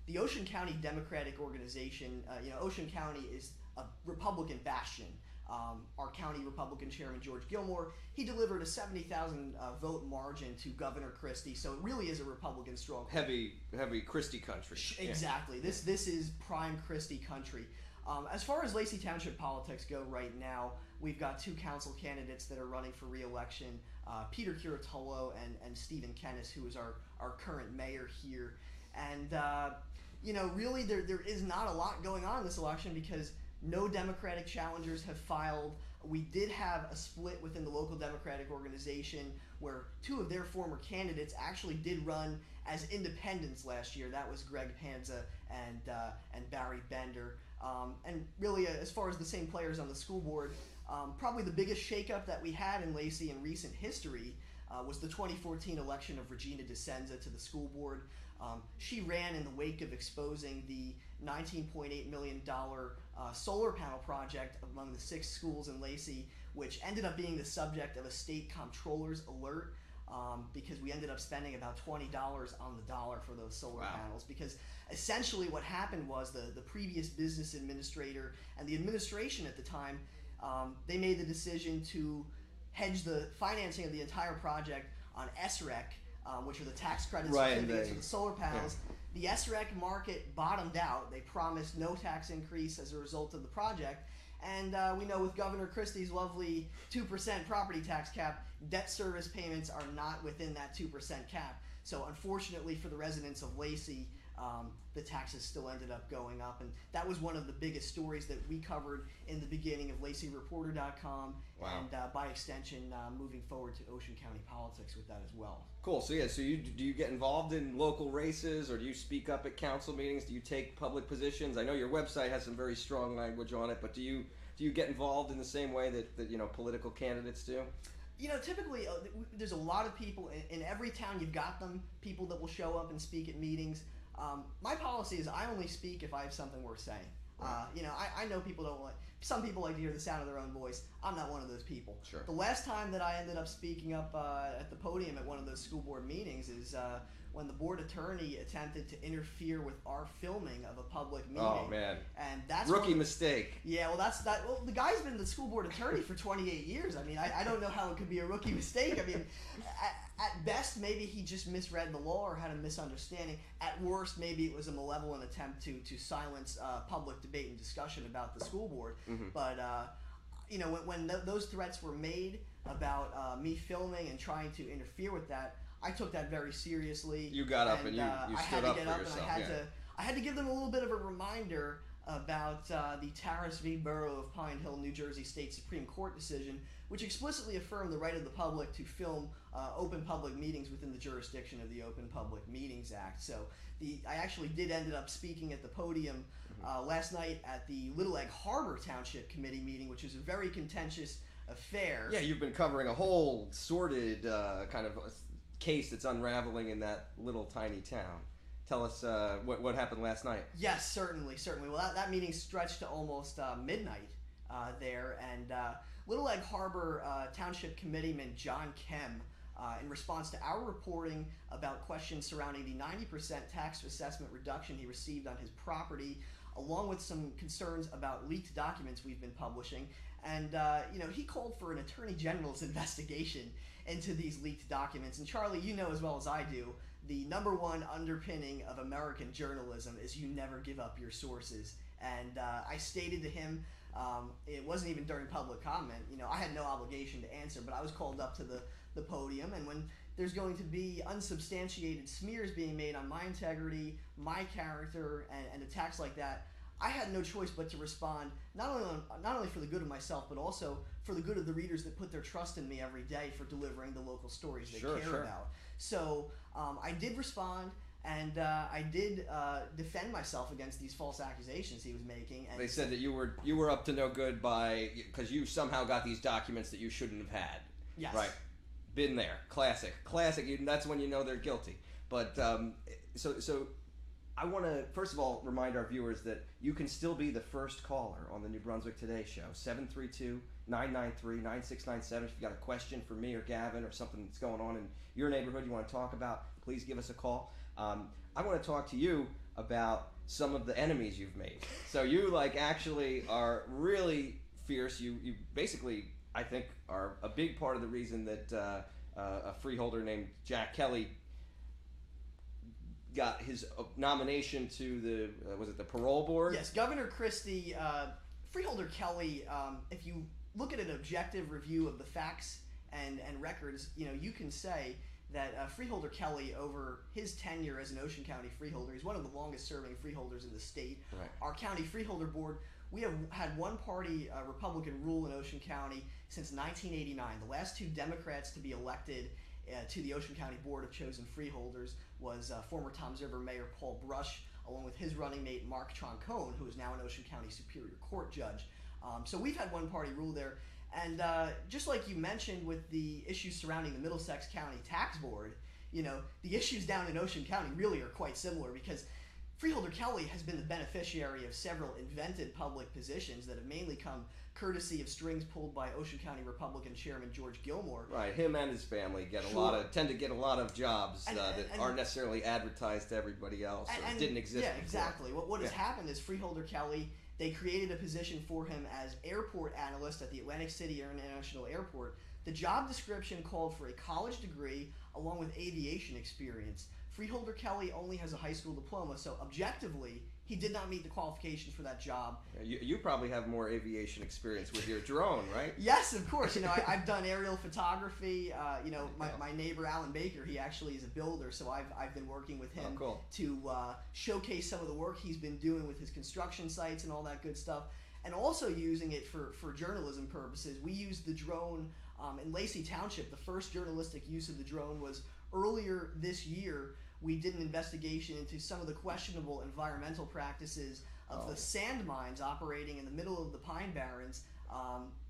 The Ocean County Democratic Organization, Ocean County is a Republican bastion. Our county Republican chairman, George Gilmore, he delivered a 70,000 vote margin to Governor Christie, so it really is a Republican stronghold. Heavy Christie country. Exactly. Yeah. This is prime Christie country. As far as Lacey Township politics go right now, we've got 2 council candidates that are running for re-election, Peter Curatolo and Stephen Kennis, who is our current mayor here. And, really there is not a lot going on in this election because no Democratic challengers have filed. We did have a split within the local Democratic organization where 2 of their former candidates actually did run as independents last year. That was Greg Panza and Barry Bender. And really, as far as the same players on the school board, probably the biggest shakeup that we had in Lacey in recent history was the 2014 election of Regina DeSenza to the school board. She ran in the wake of exposing the $19.8 million solar panel project among the 6 schools in Lacey, which ended up being the subject of a state comptroller's alert because we ended up spending about $20 on the dollar for those solar panels. Because essentially what happened was the previous business administrator and the administration at the time, they made the decision to hedge the financing of the entire project on SREC, which are the tax credits certificates for the solar panels. The SREC market bottomed out. They promised no tax increase as a result of the project. And we know with Governor Christie's lovely 2% property tax cap, debt service payments are not within that 2% cap. So unfortunately for the residents of Lacey, the taxes still ended up going up. And that was one of the biggest stories that we covered in the beginning of LaceyReporter.com. Wow. And by extension, moving forward to Ocean County politics with that as well. Cool. So do you get involved in local races, or do you speak up at council meetings? Do you take public positions? I know your website has some very strong language on it, but do you get involved in the same way that political candidates do? Typically there's a lot of people in every town. You've got them, people that will show up and speak at meetings. My policy is I only speak if I have something worth saying. I know people don't like. Some people like to hear the sound of their own voice. I'm not one of those people. Sure. The last time that I ended up speaking up at the podium at one of those school board meetings is when the board attorney attempted to interfere with our filming of a public meeting. Oh man! And that's rookie mistake. Yeah, well, Well, the guy's been the school board attorney for 28 years. I mean, I don't know how it could be a rookie mistake. I mean, at best, maybe he just misread the law or had a misunderstanding. At worst, maybe it was a malevolent attempt to silence public debate and discussion about the school board. Mm-hmm. But when those threats were made about me filming and trying to interfere with that, I took that very seriously. You got up and you stood up for yourself. I had to give them a little bit of a reminder about the Terrace v. Borough of Pine Hill, New Jersey State Supreme Court decision, which explicitly affirmed the right of the public to film open public meetings within the jurisdiction of the Open Public Meetings Act. So I actually did end up speaking at the podium last night at the Little Egg Harbor Township Committee meeting, which was a very contentious affair. Yeah, you've been covering a whole sordid kind of case that's unraveling in that little tiny town. Tell us what happened last night. Yes, certainly. Well, that meeting stretched to almost midnight there, and Little Egg Harbor Township Committeeman John Kem, in response to our reporting about questions surrounding the 90% tax assessment reduction he received on his property, along with some concerns about leaked documents we've been publishing, and he called for an attorney general's investigation into these leaked documents. And Charlie, you know as well as I do, the number one underpinning of American journalism is you never give up your sources. And I stated to him, it wasn't even during public comment, I had no obligation to answer, but I was called up to the podium, and when there's going to be unsubstantiated smears being made on my integrity, my character, and attacks like that, I had no choice but to respond, not only for the good of myself, but also for the good of the readers that put their trust in me every day for delivering the local stories they care about. So I did respond, and I did defend myself against these false accusations he was making. And they said that you were up to no good because you somehow got these documents that you shouldn't have had. Yes. Right. Been there. Classic. That's when you know they're guilty. But so I want to first of all remind our viewers that you can still be the first caller on the New Brunswick Today Show. 732-993-9697. If you've got a question for me or Gavin or something that's going on in your neighborhood you want to talk about, please give us a call. I want to talk to you about some of the enemies you've made. So you actually are really fierce. You basically, I think, are a big part of the reason that a freeholder named Jack Kelly got his nomination to the was it the parole board? Yes, Governor Christie, Freeholder Kelly. If you look at an objective review of the facts and records, you can say that Freeholder Kelly, over his tenure as an Ocean County freeholder, he's one of the longest serving freeholders in the state. Right. Our county freeholder board, we have had one-party Republican rule in Ocean County since 1989. The last two Democrats to be elected to the Ocean County Board of Chosen Freeholders was former Toms River Mayor Paul Brush, along with his running mate Mark Troncone, who is now an Ocean County Superior Court judge. So we've had one-party rule there. And just like you mentioned with the issues surrounding the Middlesex County Tax Board, the issues down in Ocean County really are quite similar, because Freeholder Kelly has been the beneficiary of several invented public positions that have mainly come courtesy of strings pulled by Ocean County Republican Chairman George Gilmore. Right, him and his family tend to get a lot of jobs that aren't necessarily advertised to everybody else or didn't exist before. Exactly. What has happened is Freeholder Kelly, they created a position for him as airport analyst at the Atlantic City International Airport. The job description called for a college degree along with aviation experience. Freeholder Kelly only has a high school diploma, so objectively, he did not meet the qualifications for that job. You probably have more aviation experience with your drone, right? Yes, of course. I've done aerial photography. My neighbor Alan Baker, he actually is a builder, so I've been working with him to showcase some of the work he's been doing with his construction sites and all that good stuff, and also using it for journalism purposes. We used the drone in Lacey Township. The first journalistic use of the drone was earlier this year. We did an investigation into some of the questionable environmental practices of the sand mines operating in the middle of the Pine Barrens.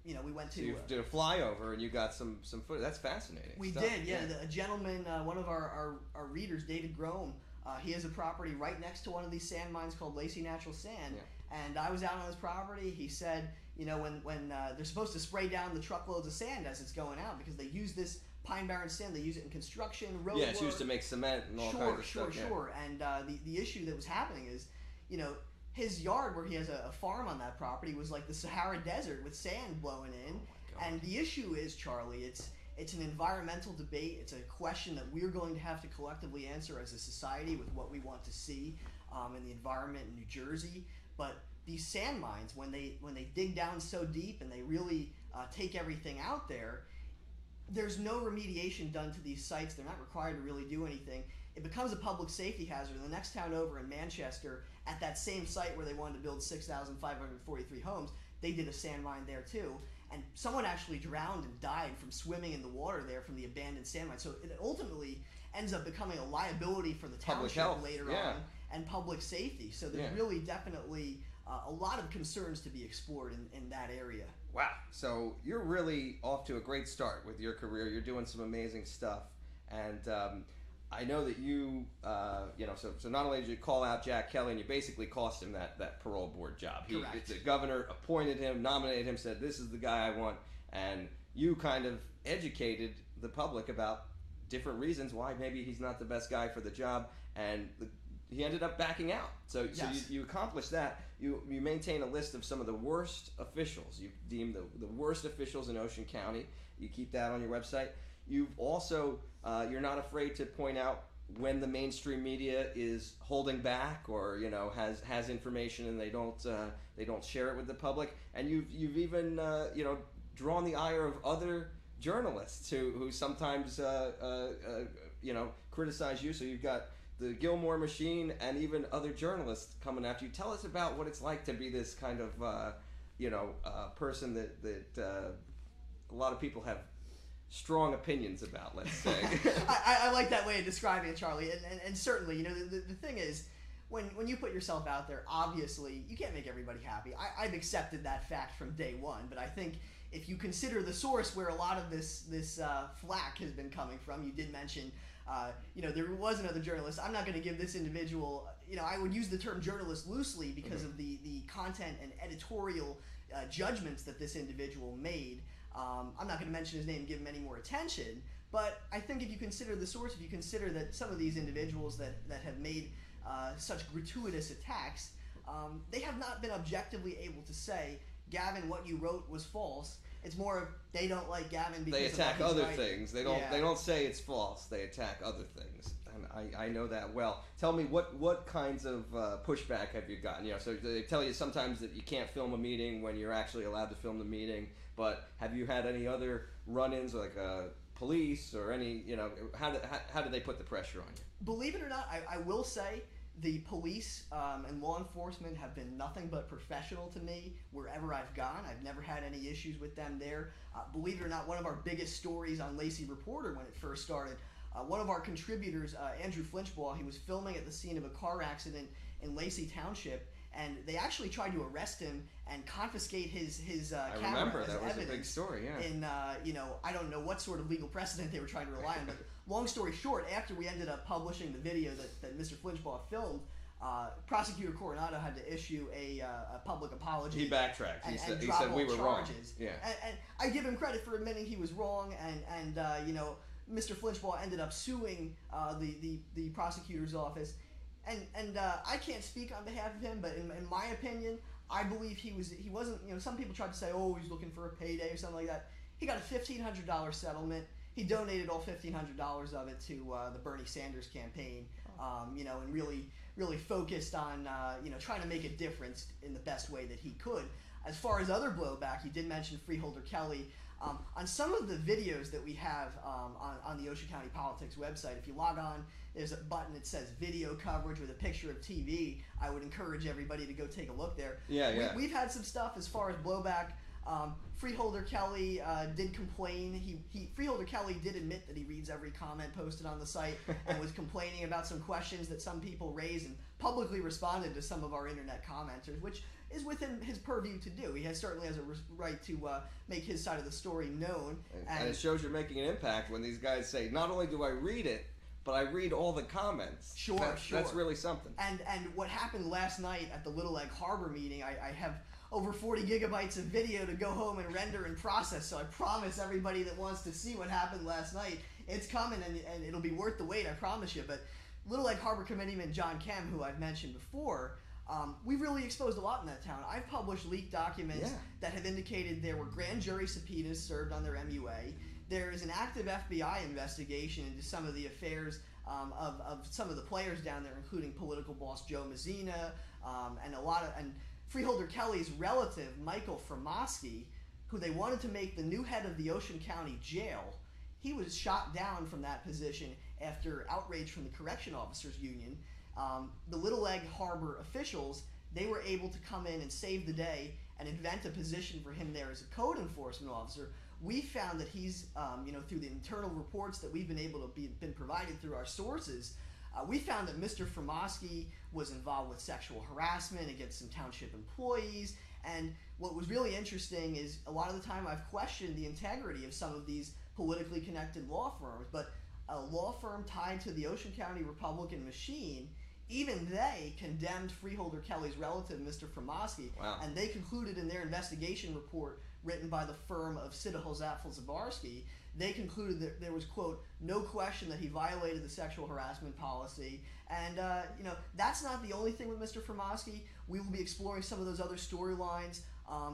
We went to... So you did a flyover and you got some footage. That's fascinating. We stuff. did, yeah. A gentleman, one of our readers, David Grome, he has a property right next to one of these sand mines called Lacey Natural Sand. Yeah. And I was out on his property. He said, when they're supposed to spray down the truckloads of sand as it's going out, because they use this Pine Barren sand, they use it in construction, road work. Yeah, it's used to make cement and all kinds of stuff. Sure. And the issue that was happening is, his yard where he has a farm on that property was like the Sahara Desert with sand blowing in. Oh, and the issue is, Charlie, it's an environmental debate. It's a question that we're going to have to collectively answer as a society with what we want to see in the environment in New Jersey. But these sand mines, when they dig down so deep and they really take everything out there, there's no remediation done to these sites. They're not required to really do anything. It becomes a public safety hazard. In the next town over in Manchester, at that same site where they wanted to build 6,543 homes, they did a sand mine there too. And someone actually drowned and died from swimming in the water there from the abandoned sand mine. So it ultimately ends up becoming a liability for the township later on and public safety. So there's really definitely a lot of concerns to be explored in that area. Wow. So you're really off to a great start with your career. You're doing some amazing stuff. And I know that you, so not only did you call out Jack Kelly and you basically cost him that parole board job. Correct. The governor appointed him, nominated him, said, this is the guy I want. And you kind of educated the public about different reasons why maybe he's not the best guy for the job. And he ended up backing out. So Yes. you accomplished that. You maintain a list of some of the worst officials. You deem the worst officials in Ocean County. You keep that on your website. You've also, you're not afraid to point out when the mainstream media is holding back or, has information and they don't share it with the public. And you've even, drawn the ire of other journalists who sometimes, criticize you. So you've got the Gilmore machine and even other journalists coming after you. Tell us about what it's like to be this kind of, person that a lot of people have strong opinions about, let's say. I like that way of describing it, Charlie. And certainly, the thing is, when you put yourself out there, obviously, you can't make everybody happy. I've accepted that fact from day one, but I think if you consider the source where a lot of this flack has been coming from, you did mention, there was another journalist. I'm not going to give this individual, I would use the term journalist loosely because of the content and editorial judgments that this individual made. I'm not going to mention his name and give him any more attention, but I think if you consider the source, if you consider that some of these individuals that have made such gratuitous attacks, they have not been objectively able to say, Gavin, what you wrote was false. It's more of they don't like Gavin because they attack of what he's other writing. things. They don't say it's false. They attack other things, and I know that well. Tell me what kinds of pushback have you gotten? So they tell you sometimes that you can't film a meeting when you're actually allowed to film the meeting. But have you had any other run-ins like police or any? How do they put the pressure on you? Believe it or not, I will say the police and law enforcement have been nothing but professional to me wherever I've gone. I've never had any issues with them there. Believe it or not, one of our biggest stories on Lacey Reporter when it first started, one of our contributors, Andrew Flinchbaugh, he was filming at the scene of a car accident in Lacey Township, and they actually tried to arrest him and confiscate his camera I remember as that was evidence. a big story. Yeah. In I don't know what sort of legal precedent they were trying to rely on, but long story short, after we ended up publishing the video that Mr. Flinchbaugh filmed, Prosecutor Coronado had to issue a public apology. He backtracked. He said drop we all were wrong. charges. Yeah. And I give him credit for admitting he was wrong, and Mr. Flinchbaugh ended up suing the prosecutor's office. And I can't speak on behalf of him, but in my opinion, I believe he wasn't. Some people tried to say, oh, he's looking for a payday or something like that. He got a $1,500 settlement. He donated all $1,500 of it to the Bernie Sanders campaign. And really focused on trying to make a difference in the best way that he could. As far as other blowback, you did mention Freeholder Kelly. On some of the videos that we have on the Ocean County Politics website, if you log on, there's a button that says video coverage with a picture of TV. I would encourage everybody to go take a look there. Yeah. We've had some stuff as far as blowback. Freeholder Kelly did complain. Freeholder Kelly did admit that he reads every comment posted on the site and was complaining about some questions that some people raised and publicly responded to some of our internet commenters, which is within his purview to do. He certainly has a right to make his side of the story known. And it shows you're making an impact when these guys say, not only do I read it, but I read all the comments. Sure. That's really something. And what happened last night at the Little Egg Harbor meeting, I have over 40 gigabytes of video to go home and render and process, so I promise everybody that wants to see what happened last night, it's coming and it'll be worth the wait, I promise you. But Little Egg Harbor Committeeman John Kem, who I've mentioned before, we've really exposed a lot in that town. I've published leaked documents that have indicated there were grand jury subpoenas served on their MUA. There is an active FBI investigation into some of the affairs of some of the players down there, including political boss Joe Mazzina, and Freeholder Kelly's relative, Michael Fromosky, who they wanted to make the new head of the Ocean County Jail. He was shot down from that position after outrage from the Correction Officers Union. The Little Egg Harbor officials, they were able to come in and save the day and invent a position for him there as a code enforcement officer. We found that he's, through the internal reports that we've been able to been provided through our sources, we found that Mr. Fromosky was involved with sexual harassment against some township employees, and what was really interesting is a lot of the time I've questioned the integrity of some of these politically connected law firms, but a law firm tied to the Ocean County Republican machine, even they condemned Freeholder Kelly's relative, Mr. Fromosky, Wow. and they concluded in their investigation report written by the firm of Siddahol-Zapfel-Zabarski, they concluded that there was, quote, no question that he violated the sexual harassment policy. And, that's not the only thing with Mr. Fromosky. We will be exploring some of those other storylines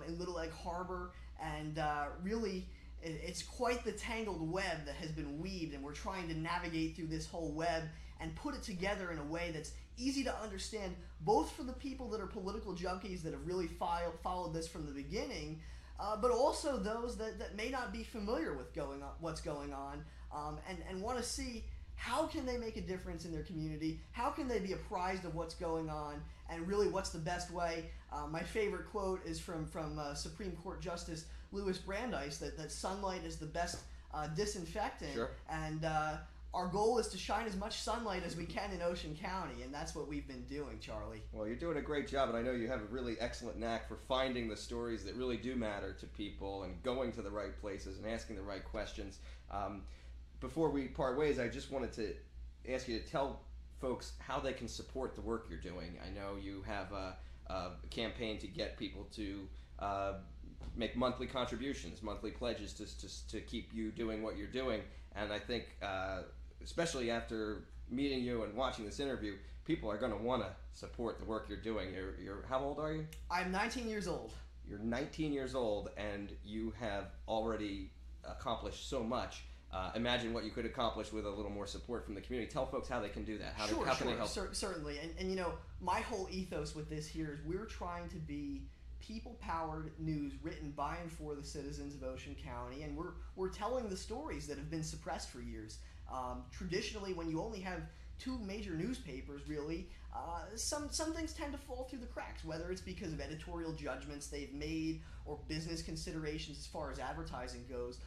in Little Egg Harbor, and really, it's quite the tangled web that has been weaved, and we're trying to navigate through this whole web and put it together in a way that's easy to understand, both for the people that are political junkies that have really followed this from the beginning, but also those that may not be familiar with what's going on, and want to see how can they make a difference in their community, how can they be apprised of what's going on, and really what's the best way. My favorite quote is from Supreme Court Justice Louis Brandeis, that sunlight is the best disinfectant. Sure. And our goal is to shine as much sunlight as we can in Ocean County, and that's what we've been doing, Charlie. Well, you're doing a great job, and I know you have a really excellent knack for finding the stories that really do matter to people and going to the right places and asking the right questions. Before we part ways, I just wanted to ask you to tell folks how they can support the work you're doing. I know you have a campaign to get people to make monthly contributions, monthly pledges to keep you doing what you're doing, and I think especially after meeting you and watching this interview, people are going to want to support the work you're doing. You're how old are you? I'm 19 years old. You're 19 years old, and you have already accomplished so much. Imagine what you could accomplish with a little more support from the community. Tell folks how they can do that. How can they help? Certainly. And my whole ethos with this here is we're trying to be people-powered news written by and for the citizens of Ocean County, and we're telling the stories that have been suppressed for years. Traditionally, when you only have two major newspapers, really, some things tend to fall through the cracks, whether it's because of editorial judgments they've made or business considerations as far as advertising goes.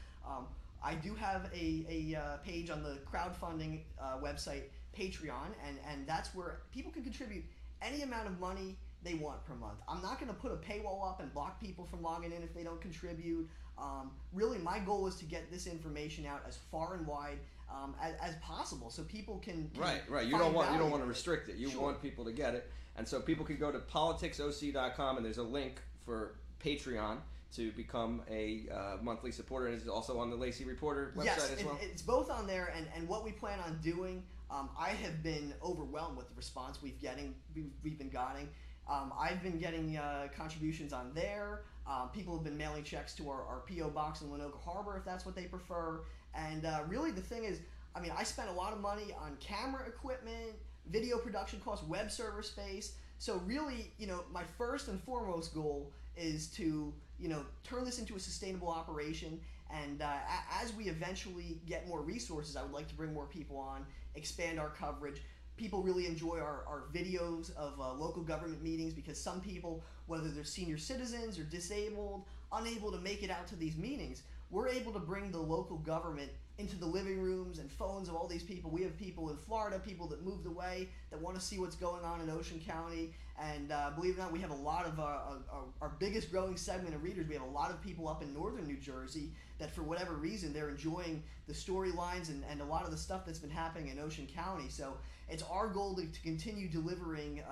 I do have a page on the crowdfunding website, Patreon, and that's where people can contribute any amount of money they want per month. I'm not going to put a paywall up and block people from logging in if they don't contribute. Really, my goal is to get this information out as far and wide as possible, so people can right. You don't want to restrict it. You want people to get it, and so people can go to politicsoc.com, and there's a link for Patreon to become a monthly supporter, and it's also on the Lacey Reporter website as well. Yes, it's both on there, and what we plan on doing. I have been overwhelmed with the response we've been getting. I've been getting contributions on there. People have been mailing checks to our P.O. box in Lenoka Harbor if that's what they prefer. And really the thing is, I spent a lot of money on camera equipment, video production costs, web server space. So really, my first and foremost goal is to, turn this into a sustainable operation. And as we eventually get more resources, I would like to bring more people on, expand our coverage. People really enjoy our videos of local government meetings because some people, whether they're senior citizens or disabled, unable to make it out to these meetings, we're able to bring the local government into the living rooms and phones of all these people. We have people in Florida, people that moved away that want to see what's going on in Ocean County. And believe it or not, we have a lot of our biggest growing segment of readers. We have a lot of people up in northern New Jersey that for whatever reason they're enjoying the storylines and a lot of the stuff that's been happening in Ocean County. So it's our goal to continue delivering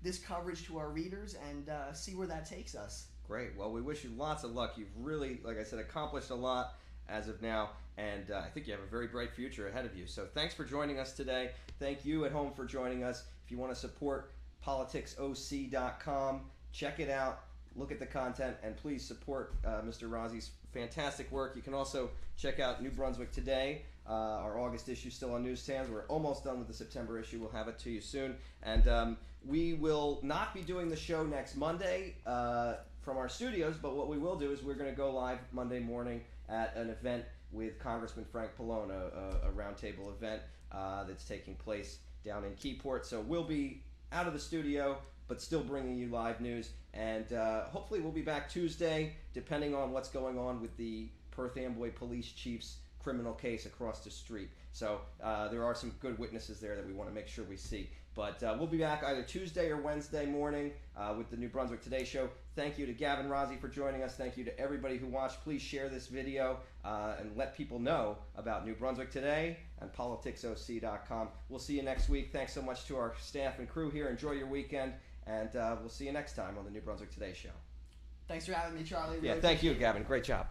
this coverage to our readers and see where that takes us. Great. Well, we wish you lots of luck. You've really, like I said, accomplished a lot as of now, and I think you have a very bright future ahead of you. So thanks for joining us today. Thank you at home for joining us. If you want to support politicsoc.com, check it out, look at the content, and please support Mr. Rozzi's fantastic work. You can also check out New Brunswick Today. Our August issue is still on newsstands. We're almost done with the September issue. We'll have it to you soon. And we will not be doing the show next Monday from our studios, but what we will do is we're going to go live Monday morning at an event with Congressman Frank Pallone, a roundtable event that's taking place down in Keyport. So we'll be out of the studio, but still bringing you live news. And hopefully we'll be back Tuesday, depending on what's going on with the Perth Amboy Police Chief's criminal case across the street. So there are some good witnesses there that we want to make sure we see. But we'll be back either Tuesday or Wednesday morning with the New Brunswick Today show. Thank you to Gavin Rozzi for joining us. Thank you to everybody who watched. Please share this video and let people know about New Brunswick Today and politicsoc.com. We'll see you next week. Thanks so much to our staff and crew here. Enjoy your weekend, and we'll see you next time on the New Brunswick Today show. Thanks for having me, Charlie. Yeah, Really thank you, Gavin. Great job.